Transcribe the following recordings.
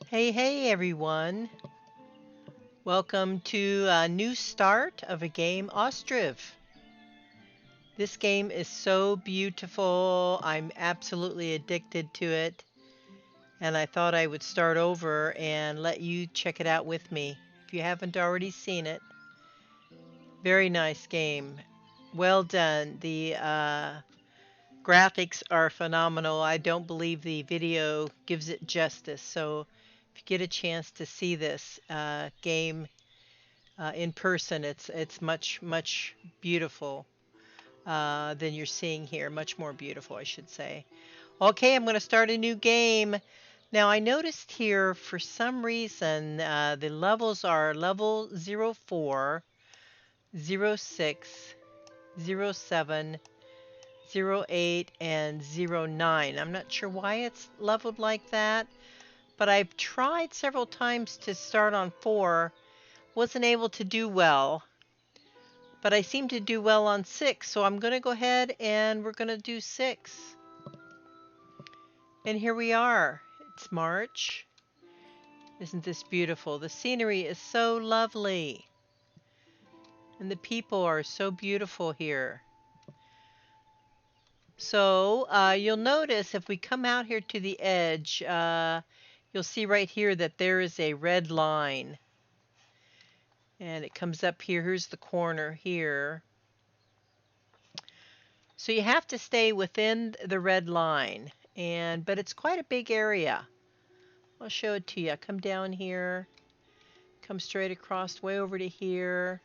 Hey everyone. Welcome to a new start of a game, Ostriv. This game is so beautiful. I'm absolutely addicted to it. And I thought I would start over and let you check it out with me if you haven't already seen it. Very nice game. Well done. The graphics are phenomenal. I don't believe the video gives it justice. So if you get a chance to see this game in person, it's much beautiful than you're seeing here. Much more beautiful, I should say. Okay, I'm going to start a new game. Now I noticed here for some reason the levels are level 04, 06, 07, 08, and 09. I'm not sure why it's leveled like that, but I've tried several times to start on 4. Wasn't able to do well. But I seem to do well on 6, so I'm going to go ahead and we're going to do 6. And here we are. It's March. Isn't this beautiful? The scenery is so lovely. And the people are so beautiful here. So you'll notice if we come out here to the edge, you'll see right here that there is a red line. And it comes up here. Here's the corner here. So you have to stay within the red line, but it's quite a big area. I'll show it to you. Come down here, come straight across way over to here,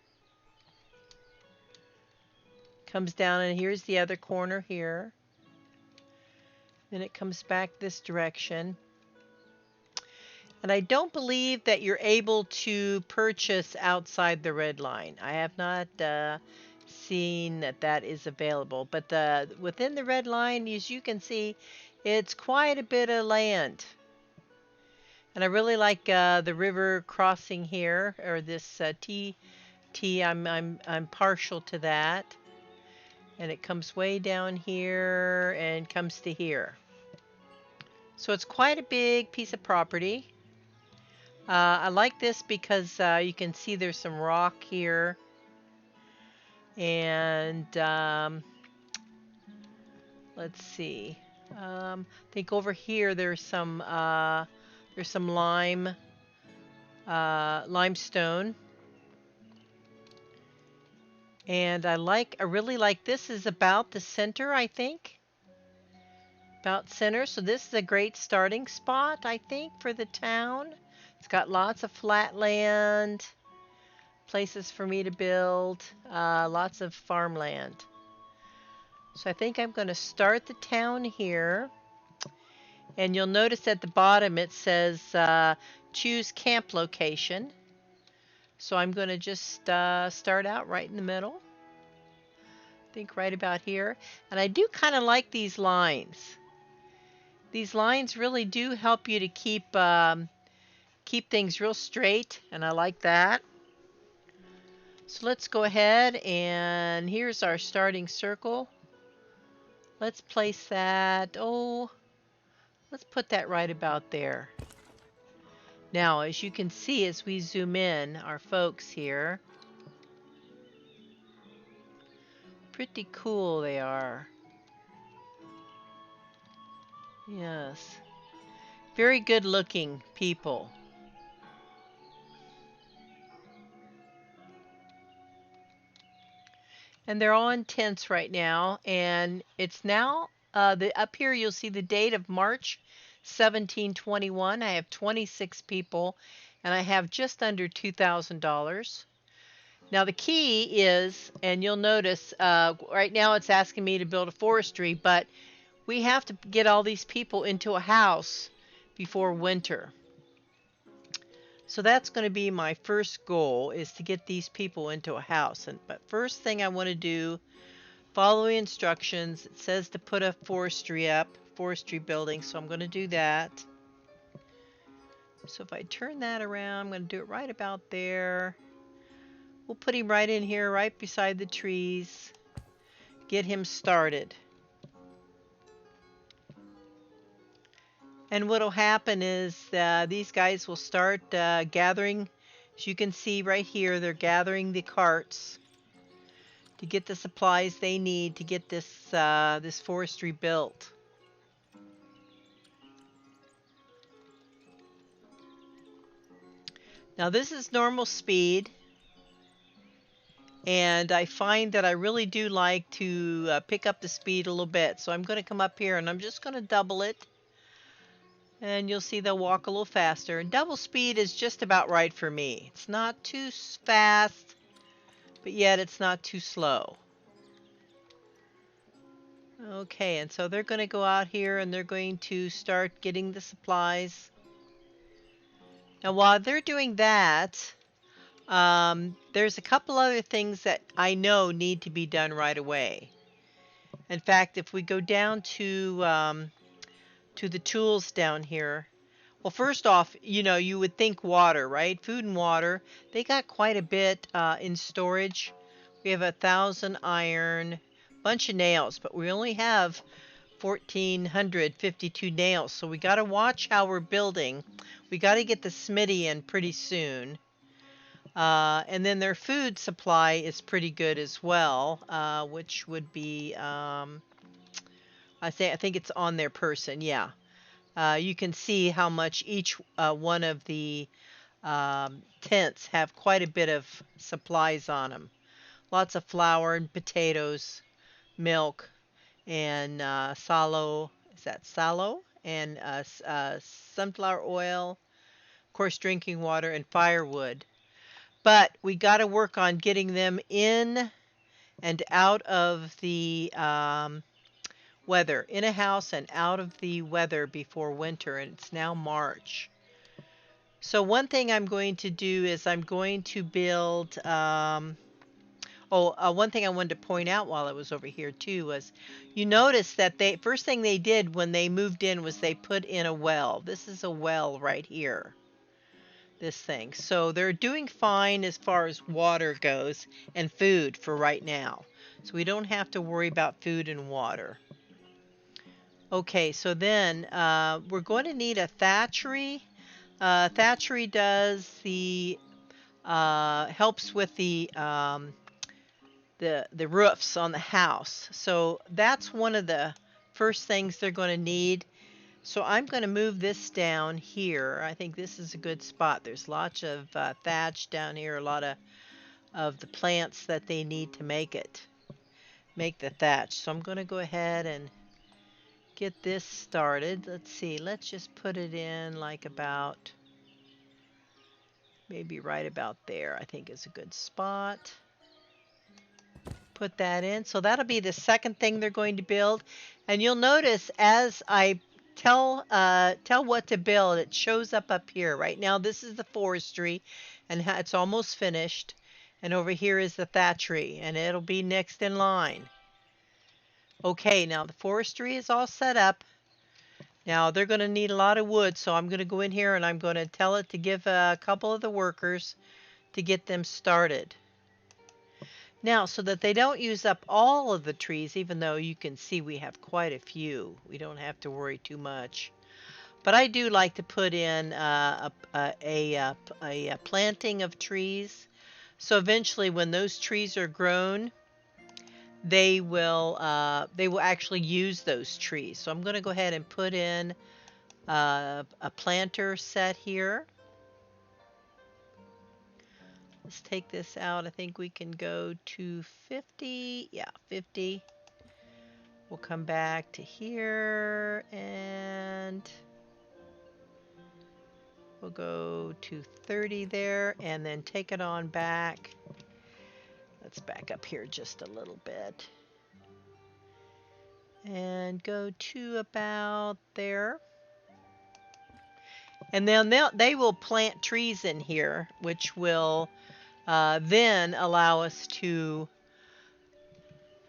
comes down, and here's the other corner here. Then it comes back this direction. And I don't believe that you're able to purchase outside the red line. I have not seen that is available. But within the red line, as you can see, it's quite a bit of land. And I really like the river crossing here, or this T. I'm partial to that. And it comes way down here and comes to here. So it's quite a big piece of property. I like this because you can see there's some rock here. And let's see. I think over here there's some limestone. And I really like this is about the center, I think. About center. So this is a great starting spot, I think, for the town. It's got lots of flat land, places for me to build, lots of farmland. So I think I'm going to start the town here. And you'll notice at the bottom it says choose camp location. So I'm going to just start out right in the middle. I think right about here. And I do kind of like these lines. These lines really do help you to keep things real straight, and I like that. So let's go ahead, and here's our starting circle. Let's place that, let's put that right about there. Now, as you can see, as we zoom in, our folks here, pretty cool they are. Yes. Very good looking people. And they're all in tents right now, and it's now up here you'll see the date of March 1721. I have 26 people, and I have just under $2,000. Now the key is, and you'll notice right now it's asking me to build a forestry, but we have to get all these people into a house before winter. So that's going to be my first goal, is to get these people into a house. But first thing I want to do, follow the instructions. It says to put a forestry building, so I'm going to do that. So if I turn that around, I'm going to do it right about there. We'll put him right in here, right beside the trees. Get him started. And what'll happen is these guys will start gathering. As you can see right here, they're gathering the carts to get the supplies they need to get this forestry built. Now this is normal speed, and I find that I really do like to pick up the speed a little bit. So I'm going to come up here and I'm just going to double it, and you'll see they'll walk a little faster. And double speed is just about right for me. It's not too fast, but yet it's not too slow. Okay, and so they're going to go out here and they're going to start getting the supplies. Now while they're doing that, there's a couple other things that I know need to be done right away. In fact, if we go down to the tools down here, well, first off, you would think water, right? Food and water. They got quite a bit in storage. We have 1,000 iron, bunch of nails, but we only have 1,452 nails. So we got to watch how we're building. We got to get the smithy in pretty soon. And then their food supply is pretty good as well, which would be, I think it's on their person, yeah. You can see how much each one of the tents have quite a bit of supplies on them. Lots of flour and potatoes, milk, and sallow, is that sallow? And sunflower oil, of course drinking water, and firewood. But we got to work on getting them in and out of the weather, in a house and out of the weather before winter, and it's now March. So one thing I'm going to do is I'm going to build, one thing I wanted to point out while I was over here too was, you notice that first thing they did when they moved in was they put in a well. This is a well right here. This thing. So they're doing fine as far as water goes and food for right now. So we don't have to worry about food and water. Okay, so then we're going to need a thatchery. Thatchery does the helps with the roofs on the house. So that's one of the first things they're going to need. So I'm going to move this down here. I think this is a good spot. There's lots of thatch down here, a lot of the plants that they need to make the thatch. So I'm going to go ahead and get this started. Let's see. Let's just put it in like about, maybe right about there, I think is a good spot. Put that in. So that'll be the second thing they're going to build. And you'll notice as I tell what to build, it shows up here. Right now this is the forestry and it's almost finished, and over here is the thatchery, and it'll be next in line. Okay, now the forestry is all set up. Now they're going to need a lot of wood, so I'm going to go in here and I'm going to tell it to give a couple of the workers to get them started. Now, so that they don't use up all of the trees, even though you can see we have quite a few, we don't have to worry too much. But I do like to put in a planting of trees. So eventually, when those trees are grown, they will actually use those trees. So I'm going to go ahead and put in a planter set here. Let's take this out. I think we can go to 50. Yeah, 50. We'll come back to here and we'll go to 30 there and then take it on back. Let's back up here just a little bit and go to about there. And then they will plant trees in here, which will then allow us to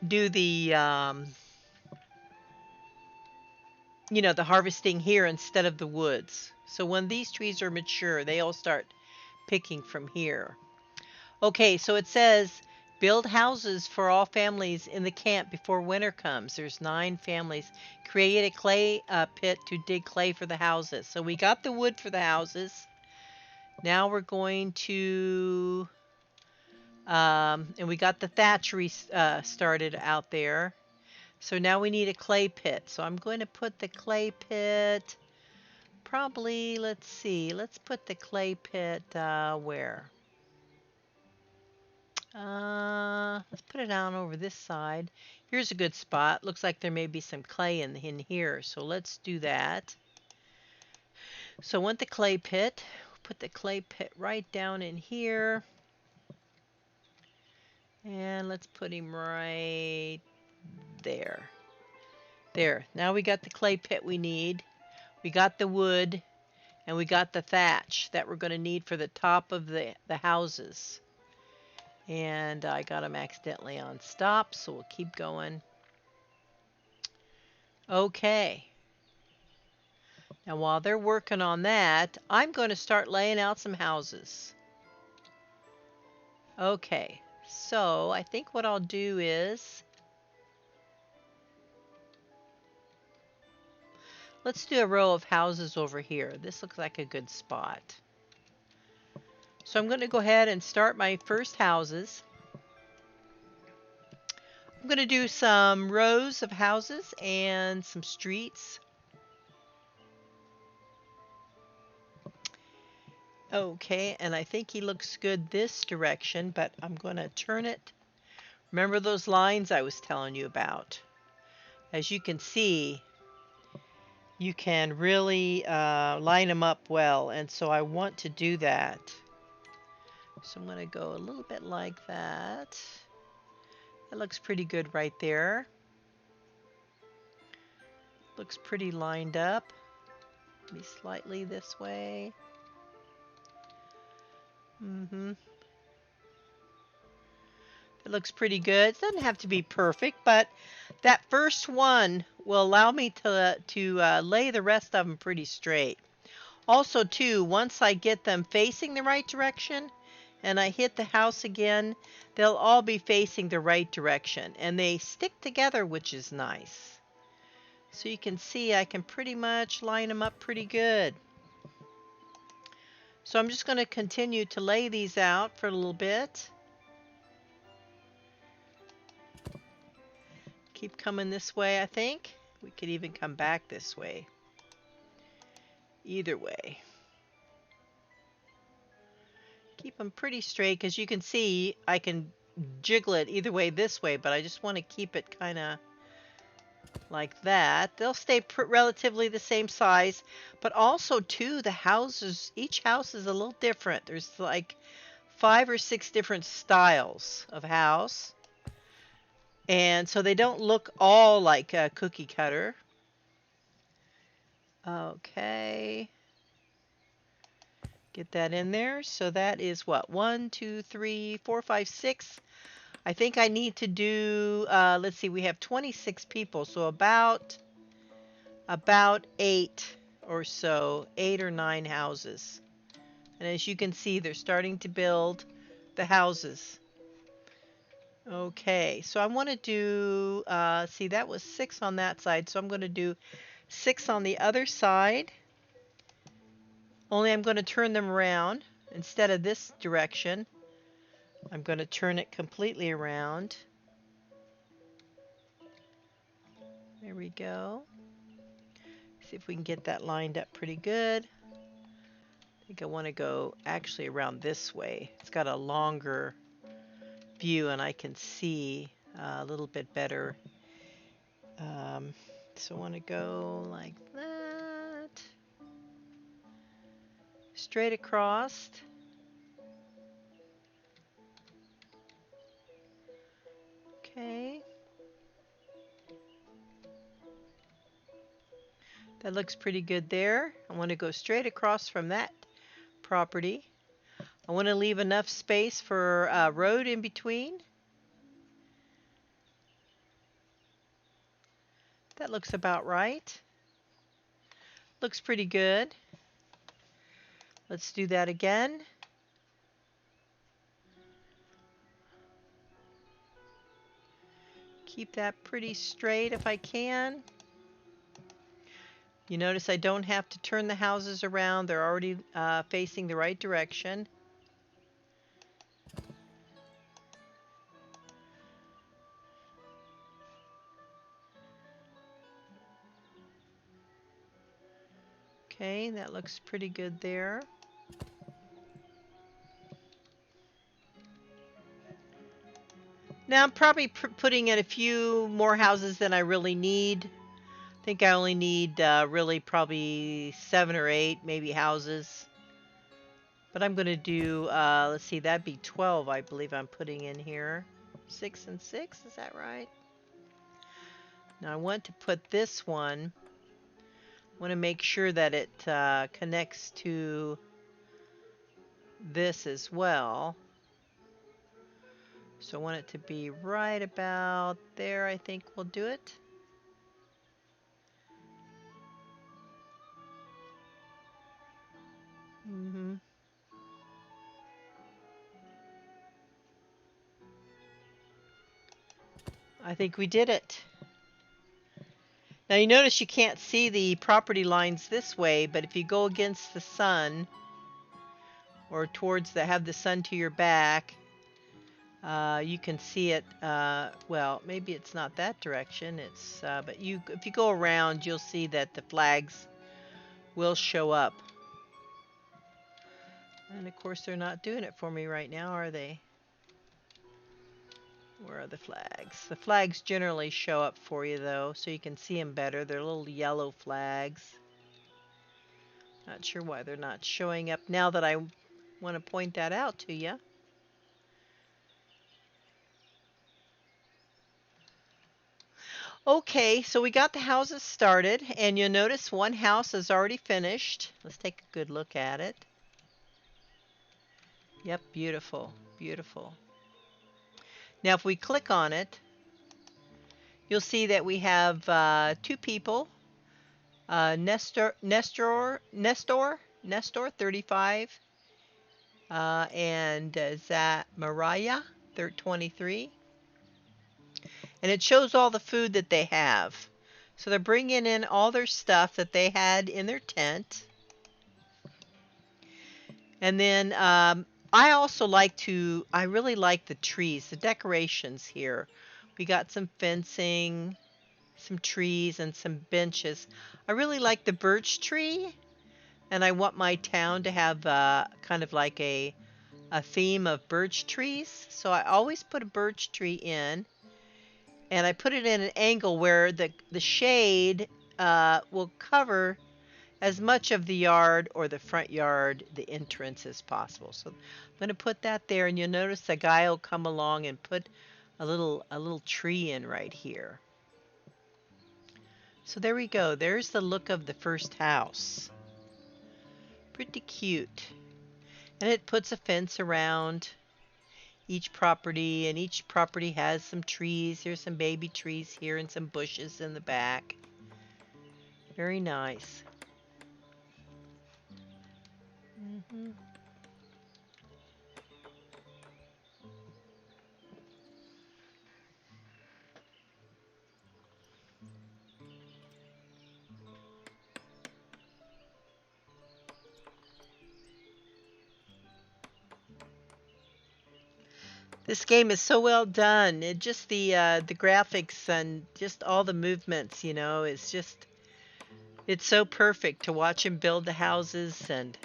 do the, the harvesting here instead of the woods. So when these trees are mature, they all start picking from here. Okay, so it says Build houses for all families in the camp before winter comes. There's 9 families. Create a clay pit to dig clay for the houses. So we got the wood for the houses. Now we're going to, and we got the thatchery started out there. So now we need a clay pit. So I'm going to put the clay pit, probably, let's see, let's put the clay pit where? Let's put it down over this side. Here's a good spot. Looks like there may be some clay in here, so let's do that. So I want the clay pit. Put the clay pit right down in here. And let's put him right there. There. Now we got the clay pit we need. We got the wood. And we got the thatch that we're going to need for the top of the houses. And I got them accidentally on stop, so we'll keep going. Okay. Now while they're working on that, I'm going to start laying out some houses. Okay, so I think what I'll do is, let's do a row of houses over here. This looks like a good spot. So I'm going to go ahead and start my first houses. I'm going to do some rows of houses and some streets. Okay, and I think he looks good this direction, but I'm going to turn it. Remember those lines I was telling you about? As you can see, you can really line them up well, and so I want to do that. So I'm going to go a little bit like that. That looks pretty good right there. Looks pretty lined up. Maybe slightly this way. It looks pretty good. It doesn't have to be perfect, but that first one will allow me to lay the rest of them pretty straight. Also, too, once I get them facing the right direction and I hit the house again, they'll all be facing the right direction. And they stick together, which is nice. So you can see I can pretty much line them up pretty good. So I'm just going to continue to lay these out for a little bit. Keep coming this way, I think. We could even come back this way. Either way. Keep them pretty straight, because you can see I can jiggle it either way this way, but I just want to keep it kind of like that. They'll stay relatively the same size, but also too, the houses, each house is a little different. There's like 5 or 6 different styles of house. And so they don't look all like a cookie cutter. Okay. Get that in there. So that is what? 1, 2, 3, 4, 5, 6. I think I need to do, let's see, we have 26 people. So about 8 or so, 8 or 9 houses. And as you can see, they're starting to build the houses. Okay, so I want to do, see, that was 6 on that side, so I'm going to do 6 on the other side. Only I'm going to turn them around. Instead of this direction, I'm going to turn it completely around. There we go. See if we can get that lined up pretty good. I think I want to go actually around this way. It's got a longer view and I can see a little bit better. So I want to go like that. Straight across. Okay. That looks pretty good there. I want to go straight across from that property. I want to leave enough space for a road in between. That looks about right. Looks pretty good. Let's do that again. Keep that pretty straight if I can. You notice I don't have to turn the houses around. They're already facing the right direction. Okay, that looks pretty good there. Now I'm probably putting in a few more houses than I really need. I think I only need really probably 7 or 8 maybe houses. But I'm going to do, let's see, that'd be 12 I believe I'm putting in here. 6 and 6, is that right? Now I want to put this one, I want to make sure that it connects to this as well. So I want it to be right about there, I think we'll do it. I think we did it. Now you notice you can't see the property lines this way, but if you go against the sun or towards have the sun to your back, you can see it. Well, maybe it's not that direction. It's but if you go around, you'll see that the flags will show up. And of course, they're not doing it for me right now, are they? Where are the flags? The flags generally show up for you, though, so you can see them better. They're little yellow flags. Not sure why they're not showing up now that I want to point that out to you. Okay, so we got the houses started, and you'll notice one house is already finished. Let's take a good look at it. Yep, beautiful, beautiful. Now if we click on it, you'll see that we have 2 people. Nestor 35, and Mariah 23. And it shows all the food that they have. So they're bringing in all their stuff that they had in their tent. And then I really like the trees, the decorations here. We got some fencing, some trees, and some benches. I really like the birch tree, and I want my town to have kind of like a theme of birch trees. So I always put a birch tree in, and I put it in an angle where the shade will cover as much of the yard or the front yard, the entrance, as possible. So I'm going to put that there, and you'll notice the guy will come along and put a little tree in right here. So there we go. There's the look of the first house. Pretty cute. And it puts a fence around each property, and each property has some trees. Here's some baby trees here and some bushes in the back. Very nice. This game is so well done. It just the graphics and just all the movements, you know, it's so perfect to watch him build the houses, and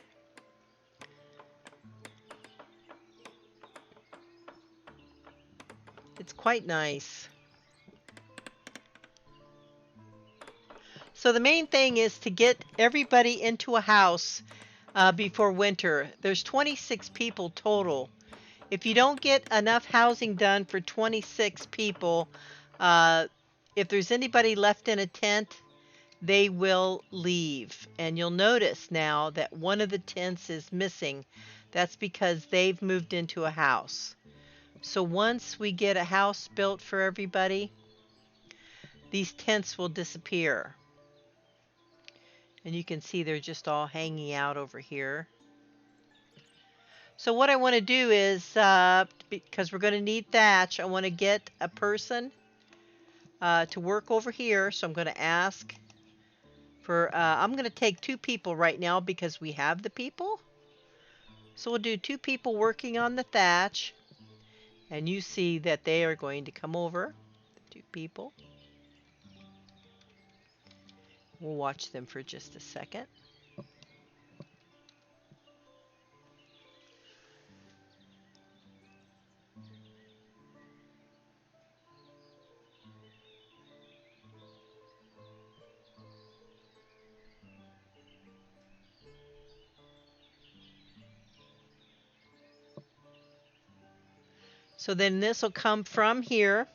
it's quite nice. So the main thing is to get everybody into a house before winter. There's 26 people total. If you don't get enough housing done for 26 people, if there's anybody left in a tent, they will leave. And you'll notice now that one of the tents is missing. That's because they've moved into a house. So once we get a house built for everybody, these tents will disappear. And you can see they're just all hanging out over here. So what I want to do is, because we're going to need thatch, I want to get a person to work over here, so I'm going to ask for, I'm going to take 2 people right now because we have the people. So we'll do 2 people working on the thatch, and you see that they are going to come over, 2 people. We'll watch them for just a second. So then this will come from here,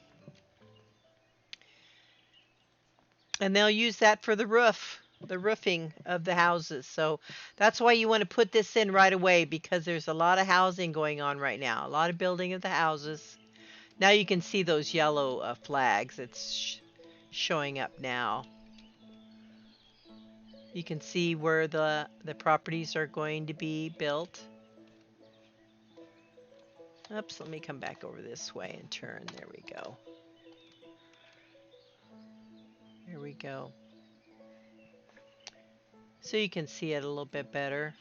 and they'll use that for the roof, the roofing of the houses. So that's why you want to put this in right away, because there's a lot of housing going on right now, a lot of building of the houses. Now you can see those yellow flags. It's showing up now. You can see where the properties are going to be built. Oops, let me come back over this way and turn. There we go. There we go. So you can see it a little bit better.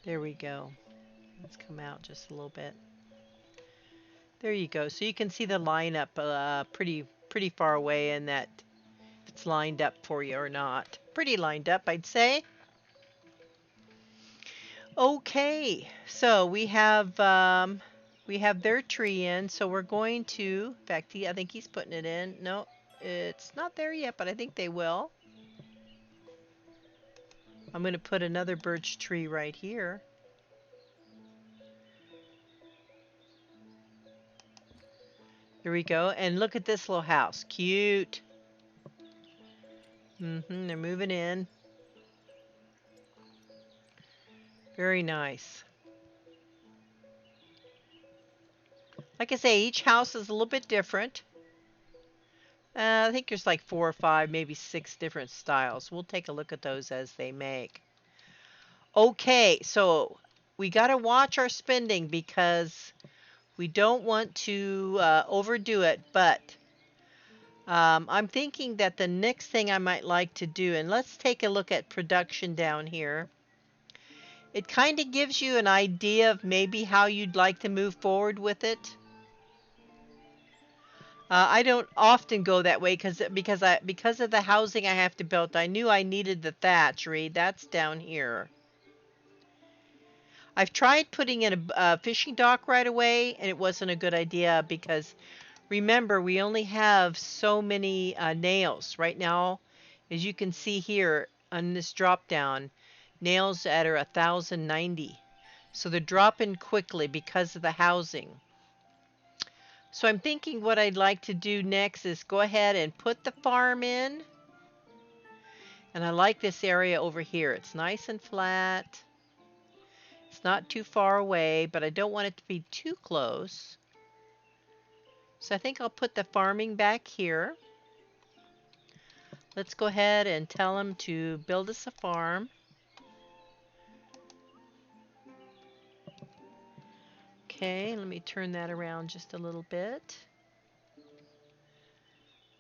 There we go. Let's come out just a little bit. There you go. So you can see the lineup pretty far away, and that it's lined up for you or not. Pretty lined up, I'd say. Okay, so we have their tree in, so we're going to, in fact, I think he's putting it in. No, it's not there yet, but I think they will. I'm going to put another birch tree right here. There we go. And look at this little house. Cute. They're moving in. Very nice. Like I say, each house is a little bit different. I think there's like 4 or 5, maybe 6 different styles. We'll take a look at those as they make. Okay, so we got to watch our spending because we don't want to overdo it, but I'm thinking that the next thing I might like to do, and let's take a look at production down here. It kind of gives you an idea of maybe how you'd like to move forward with it. I don't often go that way because of the housing I have to build. I knew I needed the thatch, Reed. That's down here. I've tried putting in a fishing dock right away, and it wasn't a good idea because remember, we only have so many nails right now. As you can see here on this drop down, nails at are 1,090. So they're dropping quickly because of the housing. So I'm thinking what I'd like to do next is go ahead and put the farm in. And I like this area over here. It's nice and flat. It's not too far away, but I don't want it to be too close. So I think I'll put the farming back here. Let's go ahead and tell them to build us a farm. Okay, let me turn that around just a little bit.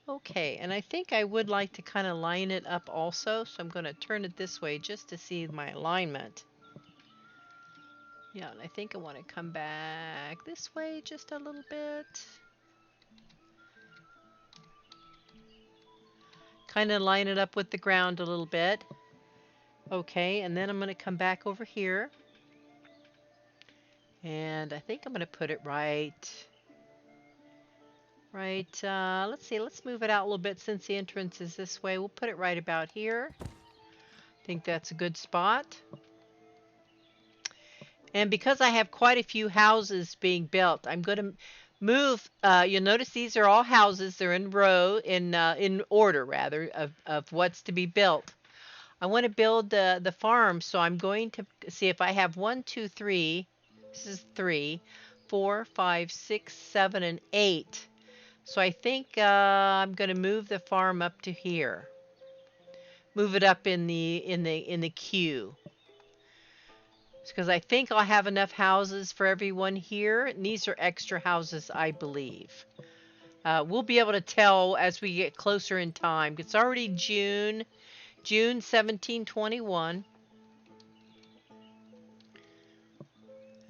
Okay, and I think I would like to kind of line it up also, so I'm going to turn it this way just to see my alignment. Yeah, and I think I want to come back this way just a little bit. Kind of line it up with the ground a little bit. Okay, and then I'm going to come back over here. And I think I'm going to put it right, let's see, let's move it out a little bit since the entrance is this way. We'll put it right about here. I think that's a good spot. And because I have quite a few houses being built, I'm going to move, you'll notice these are all houses. They're in row, in order rather, of what's to be built. I want to build the farm, so I'm going to see if I have 1, 2, 3. This is 3, 4, 5, 6, 7, and 8. So I think I'm going to move the farm up to here. Move it up in the queue. because I think I'll have enough houses for everyone here. And these are extra houses, I believe. We'll be able to tell as we get closer in time. It's already June 1721.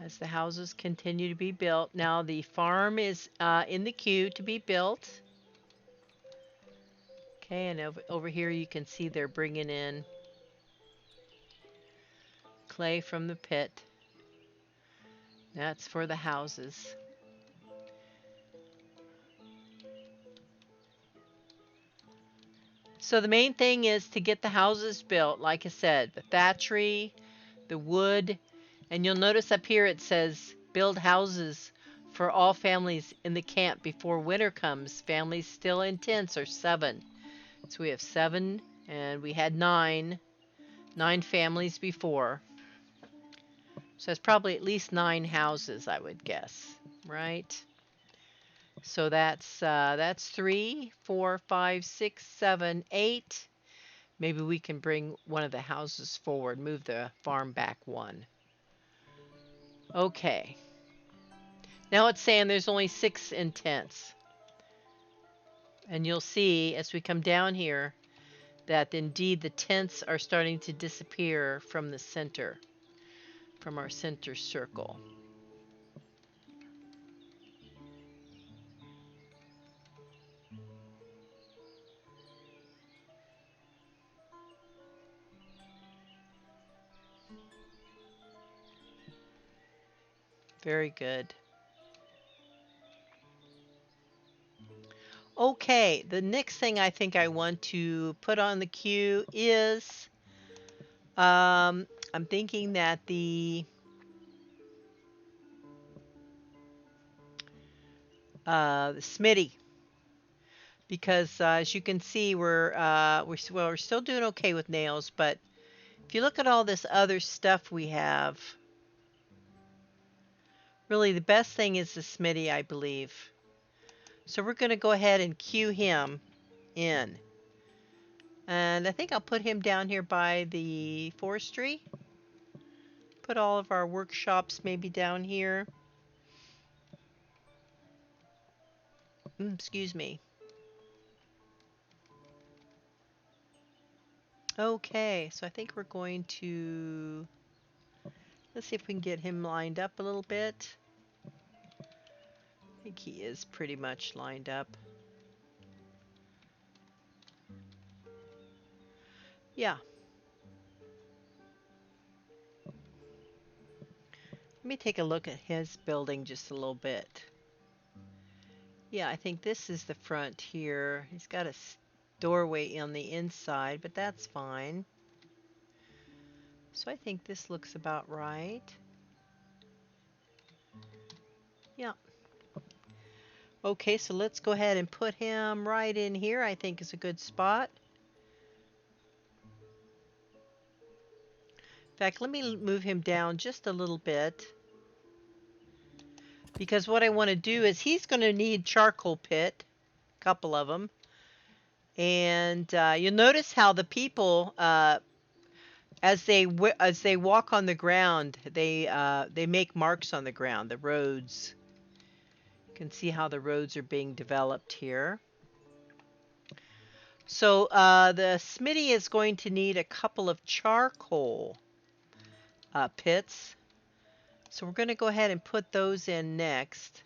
As the houses continue to be built. Now the farm is in the queue to be built. Okay, and over here you can see they're bringing in clay from the pit. That's for the houses. So the main thing is to get the houses built, like I said, the thatchery, the wood, and you'll notice up here it says build houses for all families in the camp before winter comes. Families still in tents are 7. So we have 7, and we had 9 families before. So that's probably at least 9 houses, I would guess, right? So that's 3, 4, 5, 6, 7, 8. Maybe we can bring one of the houses forward, move the farm back 1. Okay. Now it's saying there's only 6 in tents. And you'll see as we come down here that indeed the tents are starting to disappear from the center, from our center circle. Very good. Okay, the next thing I think I want to put on the queue is I'm thinking that the Smitty, because as you can see we're still doing okay with nails, but if you look at all this other stuff we have, really the best thing is the Smitty, I believe. So we're going to go ahead and queue him in. And I think I'll put him down here by the forestry. Put all of our workshops maybe down here. Excuse me. Okay, so I think we're going to... Let's see if we can get him lined up a little bit. I think he is pretty much lined up. Yeah. Let me take a look at his building just a little bit. Yeah, I think this is the front here. He's got a doorway on the inside, but that's fine. So I think this looks about right. Yeah. Okay, so let's go ahead and put him right in here. I think is a good spot. In fact, let me move him down just a little bit. Because what I want to do is he's going to need charcoal pit. A couple of them. And you'll notice how the people, as they walk on the ground, they make marks on the ground, the roads. You can see how the roads are being developed here. So the Smitty is going to need a couple of charcoal pits. So we're going to go ahead and put those in next.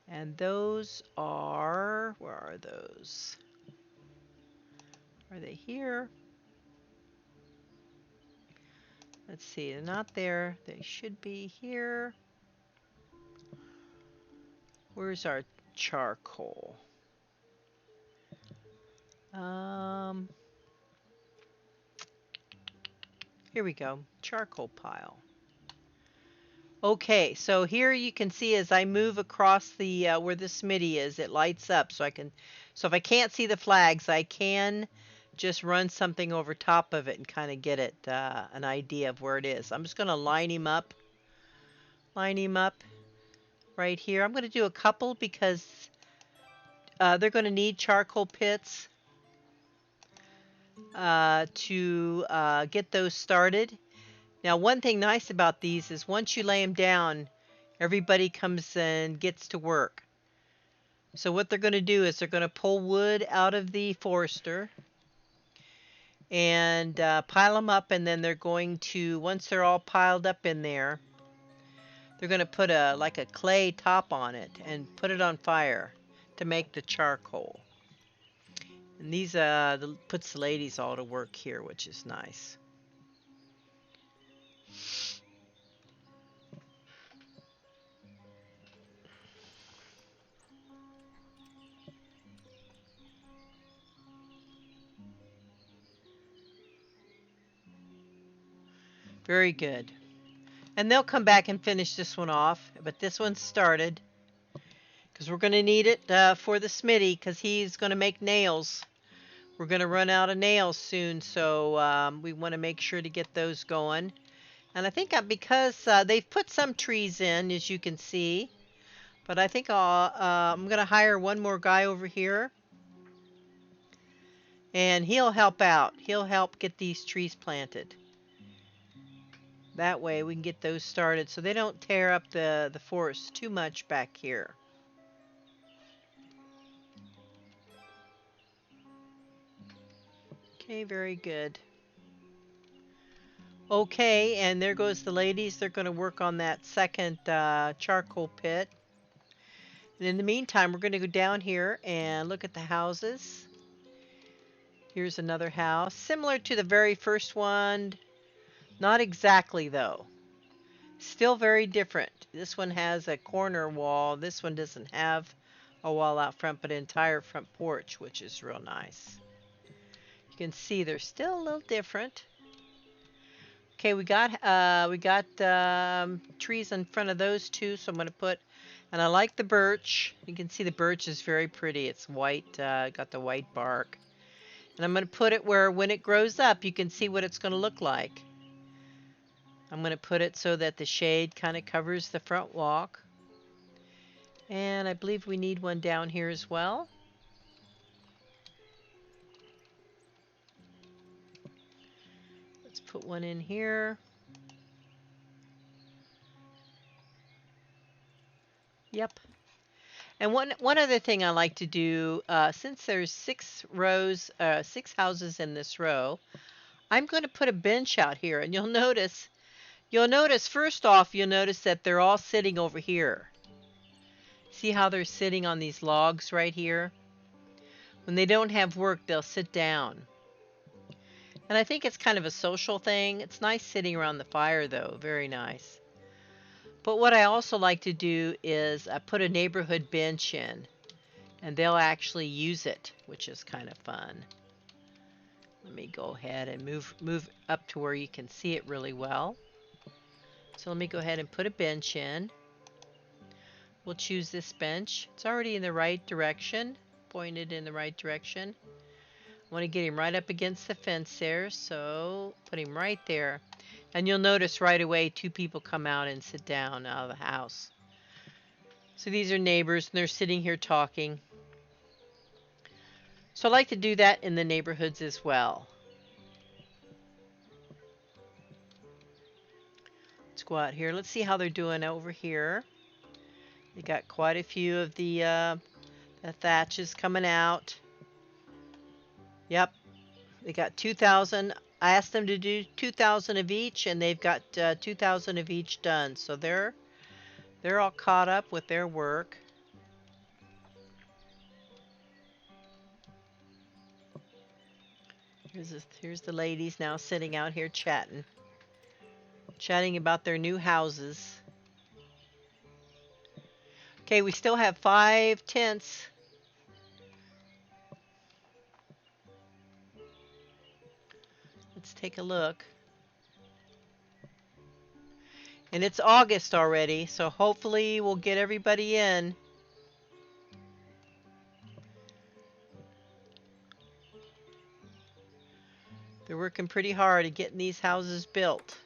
And those are, where are those? Are they here? Let's see, they're not there. They should be here. Where's our charcoal? Here we go, charcoal pile. Okay, so here you can see as I move across the where the Smitty is, it lights up. So if I can't see the flags, I can just run something over top of it and kind of get it an idea of where it is. I'm just going to line him up right here. I'm going to do a couple because they're going to need charcoal pits to get those started. Now, one thing nice about these is once you lay them down, everybody comes and gets to work. So what they're going to do is they're going to pull wood out of the forester and pile them up, and then they're going to, once they're all piled up in there, they're going to put like a clay top on it and put it on fire to make the charcoal. And these puts the ladies all to work here, which is nice. Very good. And they'll come back and finish this one off, but this one started because we're going to need it for the smithy because he's going to make nails. We're going to run out of nails soon, so we want to make sure to get those going. And I think because they've put some trees in, as you can see, but I think I'm going to hire one more guy over here, and he'll help out. He'll help get these trees planted. That way we can get those started so they don't tear up the forest too much back here. Okay, very good. Okay, and there goes the ladies. They're going to work on that second charcoal pit. And in the meantime, we're going to go down here and look at the houses. Here's another house, similar to the very first one. Not exactly, though. Still very different. This one has a corner wall. This one doesn't have a wall out front, but an entire front porch, which is real nice. You can see they're still a little different. Okay, we got trees in front of those two, so I'm going to put, and I like the birch. You can see the birch is very pretty. It's white, got the white bark. And I'm going to put it where when it grows up, you can see what it's going to look like. I'm going to put it so that the shade kind of covers the front walk. And I believe we need one down here as well. Let's put one in here. Yep. And one other thing I like to do, since there's 6 rows, 6 houses in this row, I'm going to put a bench out here, and you'll notice first off, you'll notice that they're all sitting over here. See how they're sitting on these logs right here? When they don't have work, they'll sit down. And I think it's kind of a social thing. It's nice sitting around the fire, though. Very nice. But what I also like to do is put a neighborhood bench in, and they'll actually use it, which is kind of fun. Let me go ahead and move up to where you can see it really well. So let me go ahead and put a bench in. We'll choose this bench. It's already in the right direction, pointed in the right direction. I want to get him right up against the fence there, so put him right there. And you'll notice right away 2 people come out and sit down out of the house. So these are neighbors, and they're sitting here talking. So I like to do that in the neighborhoods as well. Let's go out here. Let's see how they're doing over here. They got quite a few of the thatches coming out. Yep, they got 2,000. I asked them to do 2,000 of each, and they've got 2,000 of each done. So they're all caught up with their work. Here's the ladies now sitting out here chatting about their new houses. Okay, we still have 5 tents. Let's take a look. And it's August already, so hopefully we'll get everybody in. They're working pretty hard at getting these houses built.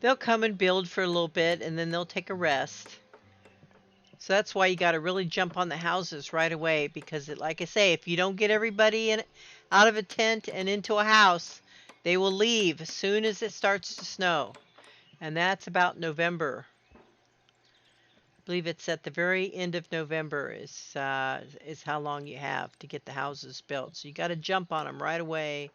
They'll come and build for a little bit and then they'll take a rest. So that's why you got to really jump on the houses right away because like I say, if you don't get everybody in out of a tent and into a house, they will leave as soon as it starts to snow. And that's about November. I believe it's at the very end of November is how long you have to get the houses built. So you got to jump on them right away.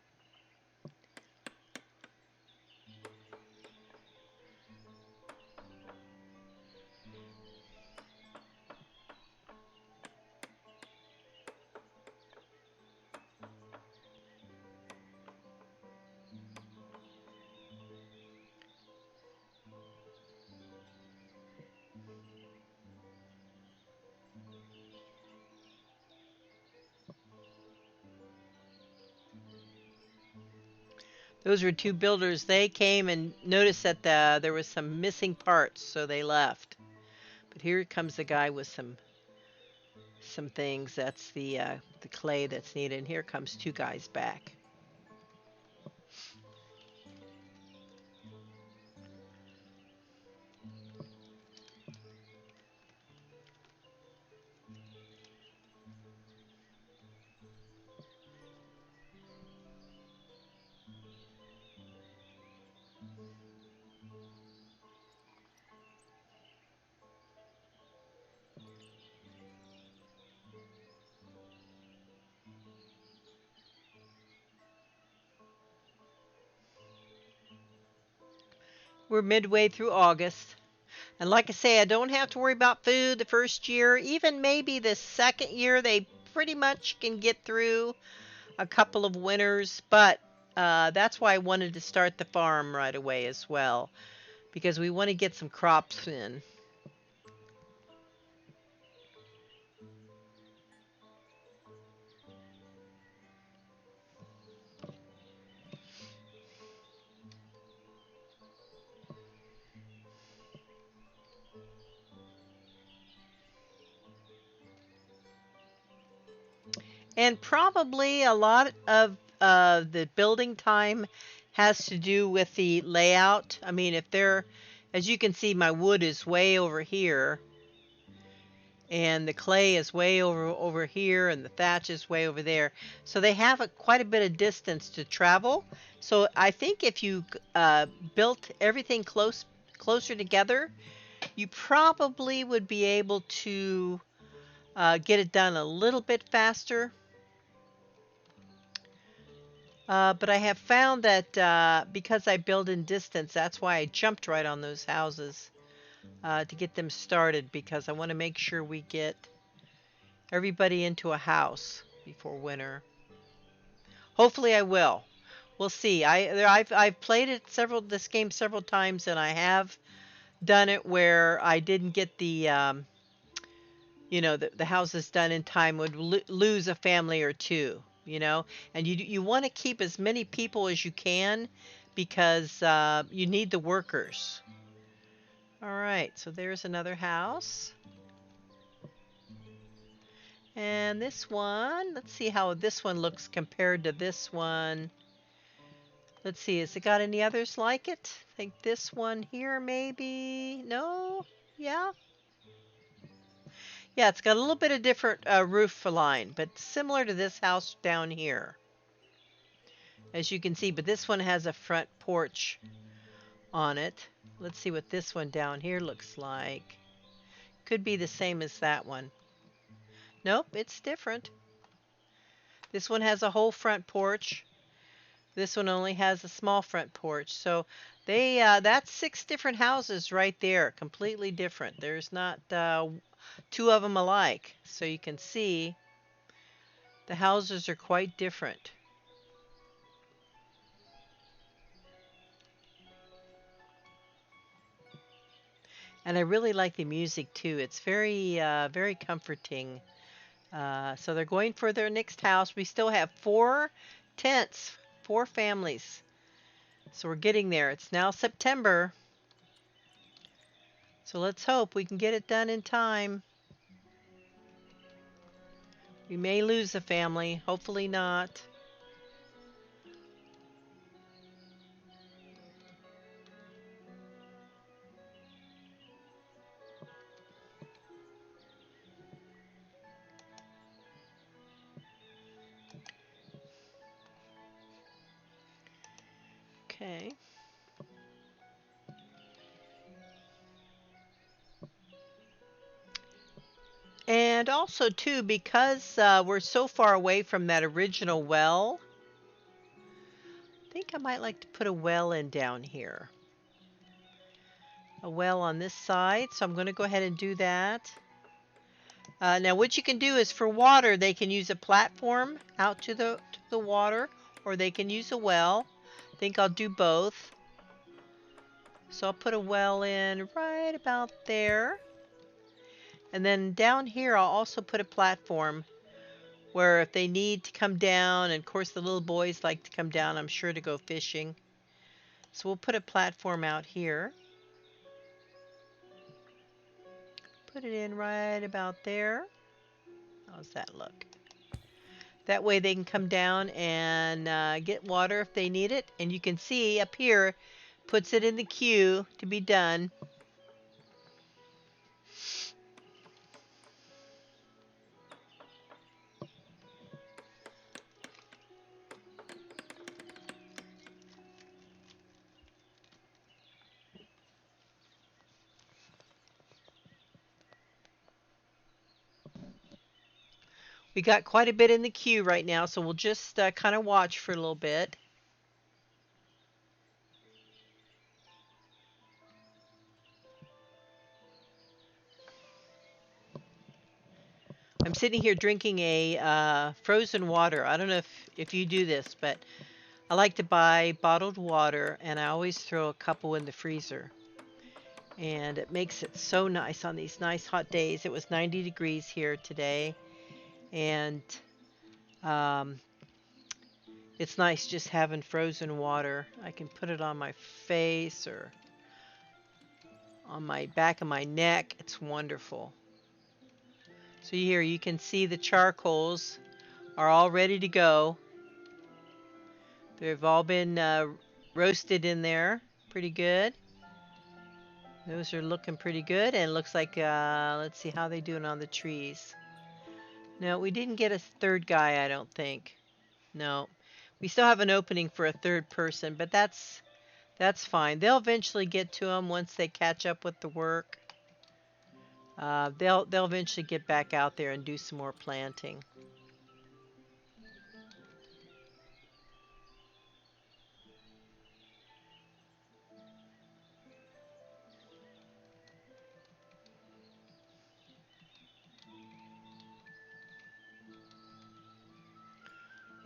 Those were two builders. They came and noticed that there was some missing parts, so they left. But here comes the guy with some things. That's the clay that's needed. And here comes two guys back. We're midway through August. And like I say, I don't have to worry about food the first year. Even maybe the second year, they pretty much can get through a couple of winters. But that's why I wanted to start the farm right away as well, because we want to get some crops in. And probably a lot of the building time has to do with the layout. I mean, if they're, as you can see, my wood is way over here, and the clay is way over here, and the thatch is way over there. So they have quite a bit of distance to travel. So I think if you built everything closer together, you probably would be able to get it done a little bit faster. But I have found that because I build in distance, that's why I jumped right on those houses to get them started because I want to make sure we get everybody into a house before winter. Hopefully, I will. We'll see. I've played it this game several times, and I have done it where I didn't get the houses done in time, would lose a family or two, and you want to keep as many people as you can because you need the workers. All right, so there's another house. And this one, let's see how this one looks compared to this one. Let's see, has it got any others like it? I think this one here maybe. No? Yeah? Yeah, it's got a little bit of different roof line, but similar to this house down here, as you can see. But this one has a front porch on it. Let's see what this one down here looks like. Could be the same as that one. Nope, it's different. This one has a whole front porch. This one only has a small front porch. So that's six different houses right there, completely different. There's not two of them alike. So you can see the houses are quite different. And I really like the music too. It's very comforting. So they're going for their next house. We still have 4 tents, 4 families. So we're getting there. It's now September. So let's hope we can get it done in time. We may lose a family. Hopefully not. Okay. And also too, because we're so far away from that original well, I think I might like to put a well in down here. A well on this side, so I'm going to go ahead and do that. Now what you can do is for water, they can use a platform out to the water, or they can use a well. I think I'll do both. So I'll put a well in right about there. And then down here I'll also put a platform where if they need to come down, and of course the little boys like to come down, I'm sure, to go fishing. So we'll put a platform out here. Put it in right about there. How's that look? That way they can come down and get water if they need it. And you can see up here, puts it in the queue to be done. We got quite a bit in the queue right now, so we'll just kind of watch for a little bit. I'm sitting here drinking a frozen water. I don't know if you do this, but I like to buy bottled water, and I always throw a couple in the freezer. And it makes it so nice on these nice hot days. It was 90 degrees here today, and um, it's nice just having frozen water. I can put it on my face or on my back of my neck. It's wonderful. So here you can see the charcoals are all ready to go. They've all been roasted in there pretty good. Those are looking pretty good, and it looks like, let's see how they doing on the trees. No, we didn't get a third guy, I don't think. No. We still have an opening for a third person, but that's fine. They'll eventually get to them once they catch up with the work. They'll eventually get back out there and do some more planting.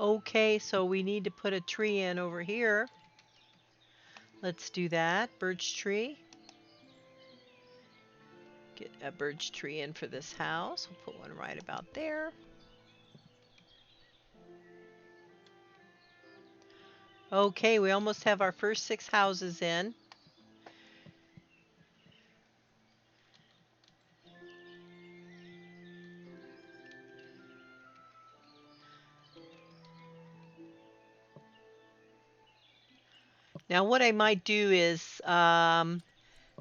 Okay, so we need to put a tree in over here. Let's do that. Birch tree. Get a birch tree in for this house. We'll put one right about there. Okay, we almost have our first 6 houses in. Now what I might do is,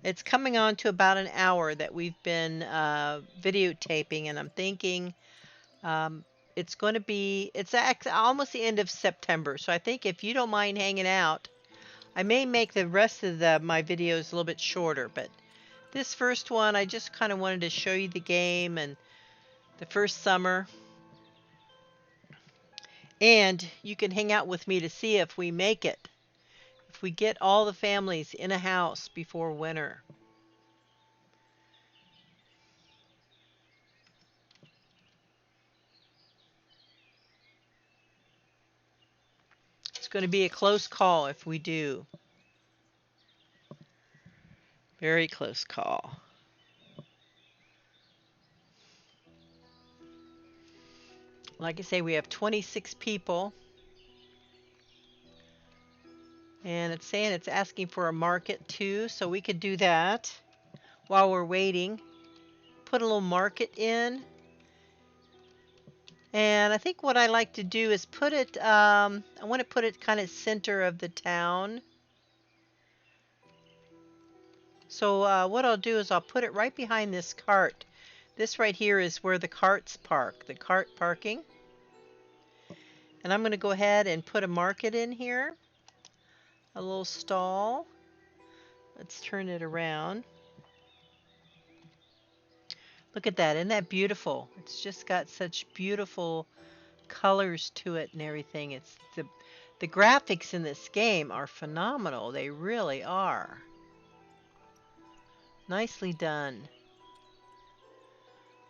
it's coming on to about an hour that we've been videotaping, and I'm thinking it's going to be, it's almost the end of September. So I think if you don't mind hanging out, I may make the rest of my videos a little bit shorter, but this first one, I just kind of wanted to show you the game and the first summer. And you can hang out with me to see if we make it. If we get all the families in a house before winter. It's going to be a close call if we do. Very close call. Like I say, we have 26 people. And it's saying it's asking for a market too, so we could do that while we're waiting. Put a little market in. And I think what I like to do is put it, I want to put it kind of center of the town. So what I'll do is I'll put it right behind this cart. This right here is where the carts park, the cart parking. And I'm going to go ahead and put a market in here. a little stall. Let's turn it around. Look at that, isn't that beautiful? It's just got such beautiful colors to it and everything. It's the graphics in this game are phenomenal. They really are. Nicely done.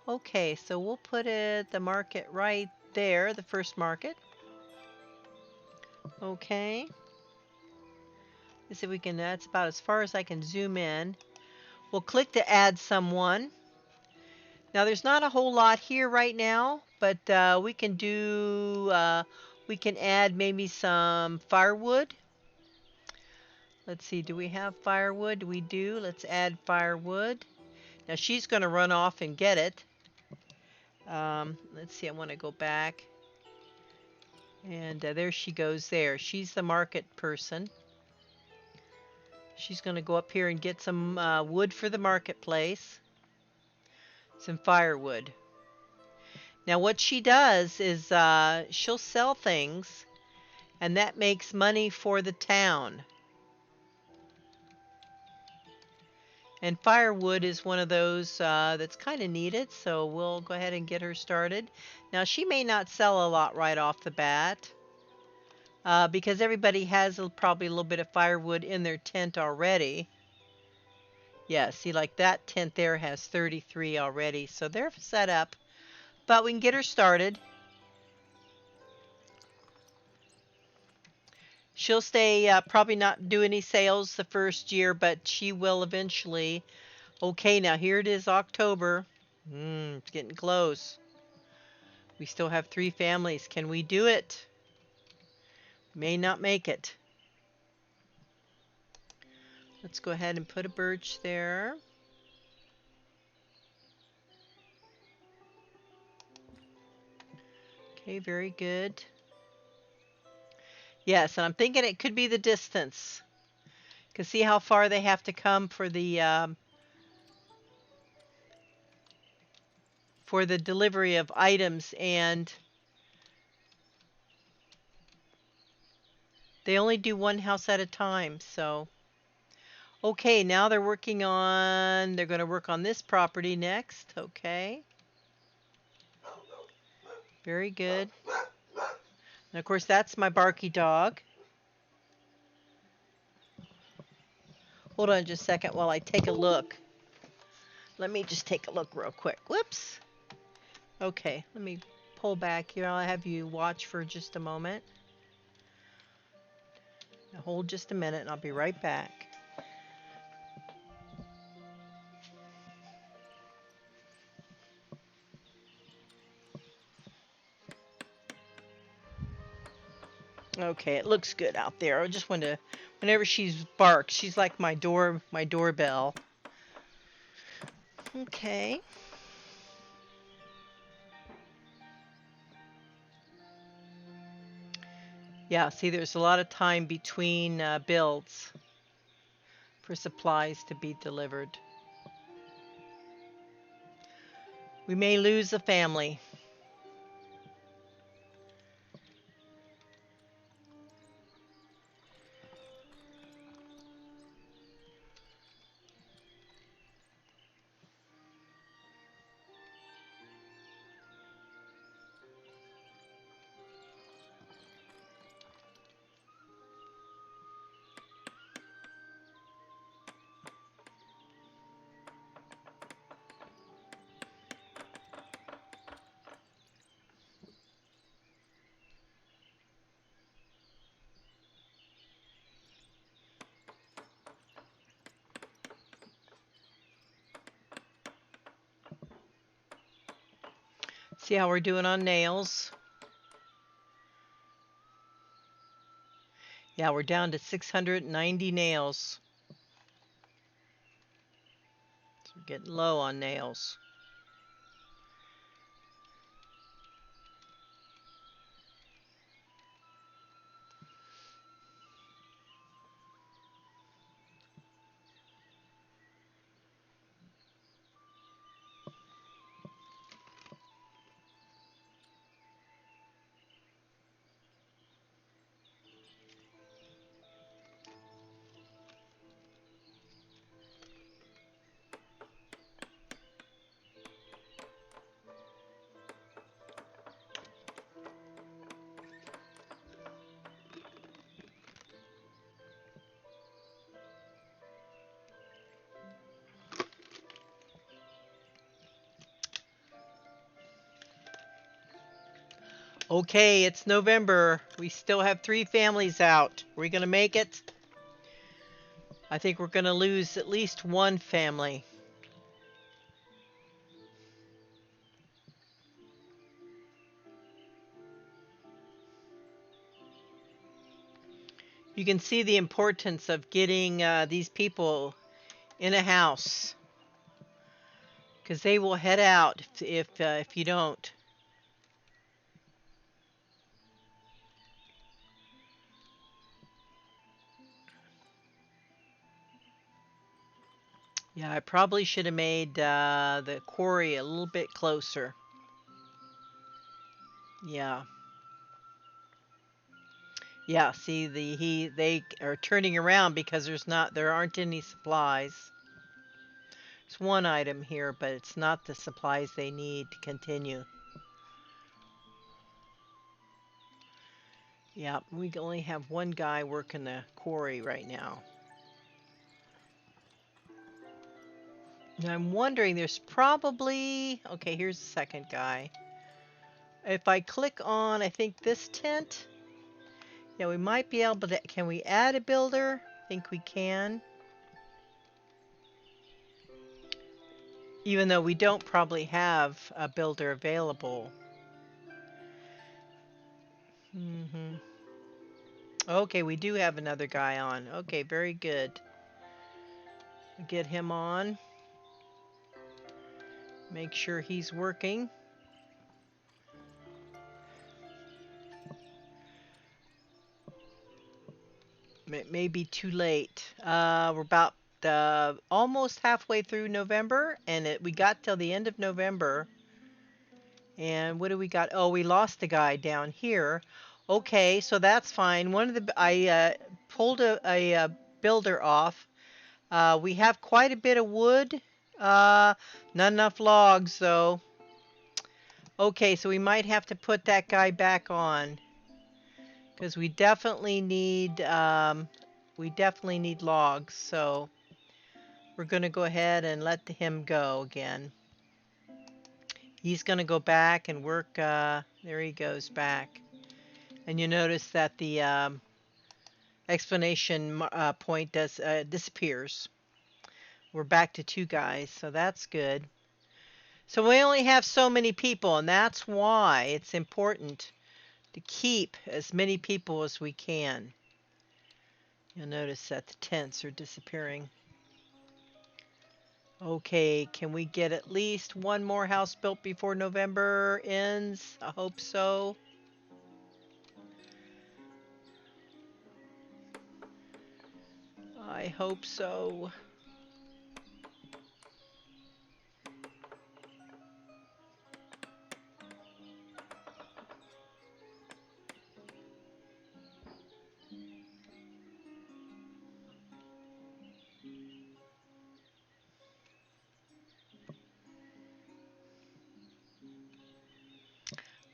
Okay, so we'll put the market right there, the first market. Okay. Let's see if we can, that's about as far as I can zoom in. We'll click to add someone. Now there's not a whole lot here right now, but we can add maybe some firewood. Let's see, do we have firewood? We do. Let's add firewood. Now she's going to run off and get it. Let's see, I want to go back. And there she goes there. She's the market person. She's going to go up here and get some wood for the marketplace. Some firewood. Now what she does is she'll sell things, and that makes money for the town. And firewood is one of those that's kind of needed, so we'll go ahead and get her started. Now she may not sell a lot right off the bat, because everybody has probably a little bit of firewood in their tent already. Yeah, see, like that tent there has 33 already, so they're set up. But we can get her started. She'll stay, probably not do any sales the first year, but she will eventually. Okay, now here it is, October. It's getting close. We still have 3 families. Can we do it? May not make it. Let's go ahead and put a birch there. Okay, very good. Yes, and I'm thinking it could be the distance. Because see how far they have to come for the delivery of items, and they only do one house at a time, so. Okay, now they're going to work on this property next. Okay. Very good. And of course, that's my barky dog. Hold on just a second while I take a look. Let me just take a look real quick. Whoops. Okay, let me pull back here. I'll have you watch for just a moment. Now hold just a minute and I'll be right back. Okay, it looks good out there. I just want to, whenever she barks, she's like my doorbell. Okay. Yeah, see, there's a lot of time between builds for supplies to be delivered. We may lose a family. See how we're doing on nails? Yeah, we're down to 690 nails. So we're getting low on nails. Okay, it's November. We still have 3 families out. Are we going to make it? I think we're going to lose at least one family. You can see the importance of getting these people in a house, because they will head out if you don't. Yeah, I probably should have made the quarry a little bit closer. Yeah. Yeah, see they are turning around because there aren't any supplies. There's one item here, but it's not the supplies they need to continue. Yeah, we only have one guy working the quarry right now. And I'm wondering, there's probably... Okay, here's the second guy. If I click on, I think this tent... Yeah, we might be able to... Can we add a builder? I think we can. Even though we don't probably have a builder available. Okay, we do have another guy on. Okay, very good. Get him on. Make sure he's working. It may be too late. We're about almost halfway through November, and we got till the end of November. And what do we got? Oh, we lost the guy down here. Okay, so that's fine. I pulled a builder off. We have quite a bit of wood. Not enough logs though. Okay, so we might have to put that guy back on, because we definitely need logs. So we're going to go ahead and let him go again. He's going to go back and work. There he goes back. And you notice that the explanation point disappears. We're back to 2 guys, so that's good. So we only have so many people, and that's why it's important to keep as many people as we can. You'll notice that the tents are disappearing. Okay, can we get at least one more house built before November ends? I hope so. I hope so.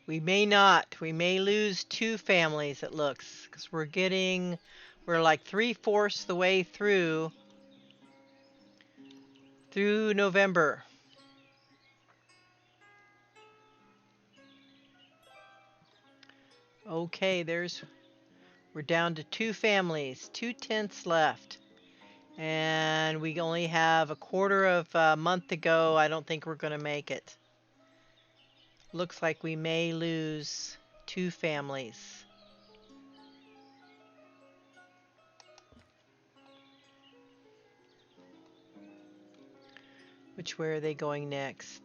We may not. We may lose 2 families, it looks, because we're like 3/4 the way through November. Okay, we're down to 2 families, 2 tents left. And we only have a quarter of a month to go. I don't think we're going to make it. Looks like we may lose 2 families. Which way are they going next?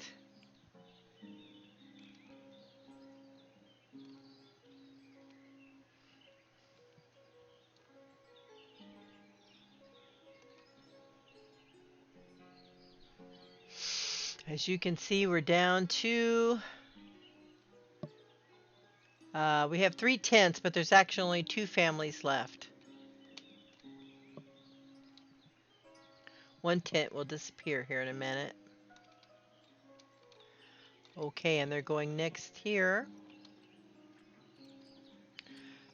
As you can see, we're down to... we have 3 tents, but there's actually only 2 families left. 1 tent will disappear here in a minute. Okay, and they're going next here.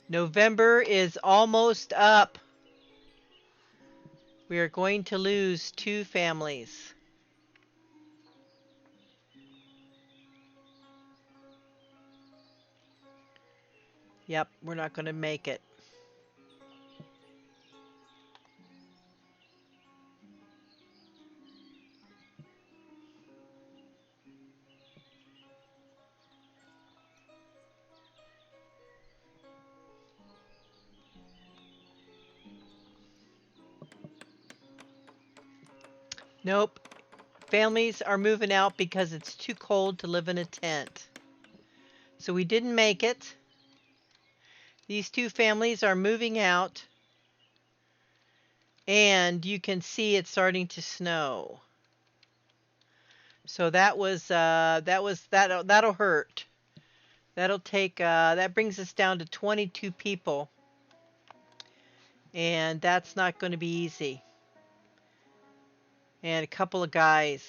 November is almost up. We are going to lose 2 families. Yep, we're not going to make it. Nope. Families are moving out because it's too cold to live in a tent. So we didn't make it. These two families are moving out, and you can see it's starting to snow. So that'll hurt. That'll take that brings us down to 22 people, and that's not going to be easy. And a couple of guys,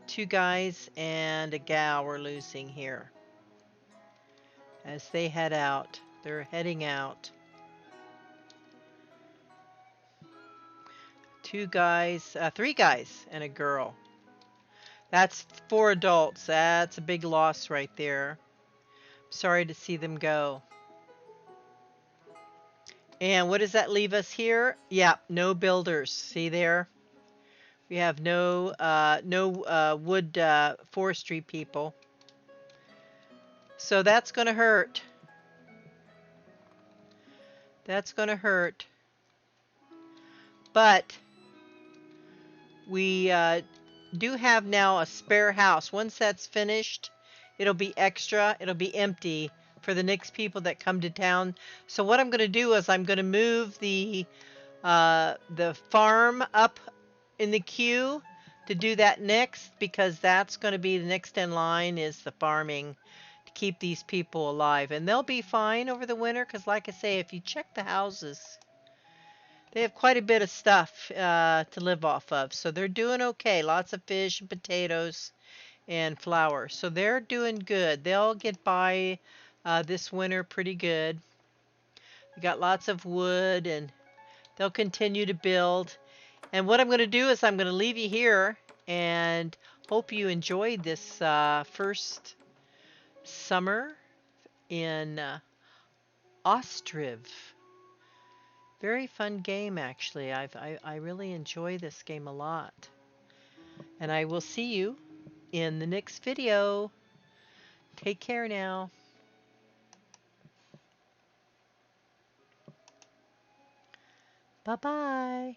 two guys and a gal we're losing here as they head out. They're heading out. Two guys, three guys and a girl. That's four adults. That's a big loss right there. Sorry to see them go. And what does that leave us here? Yeah, no builders. See there? We have no wood forestry people. So that's going to hurt. That's going to hurt. But we do have now a spare house. Once that's finished, it'll be extra. It'll be empty for the next people that come to town. So what I'm going to do is I'm going to move the farm up in the queue to do that next, because that's going to be the next in line is the farming to keep these people alive. And they'll be fine over the winter because, like I say, if you check the houses, they have quite a bit of stuff to live off of. So they're doing okay. Lots of fish and potatoes and flour. So they're doing good. They'll get by this winter pretty good. We got lots of wood, and they'll continue to build. And what I'm going to do is I'm going to leave you here and hope you enjoyed this first summer in Ostriv. Very fun game, actually. I really enjoy this game a lot. And I will see you in the next video. Take care now. Bye-bye.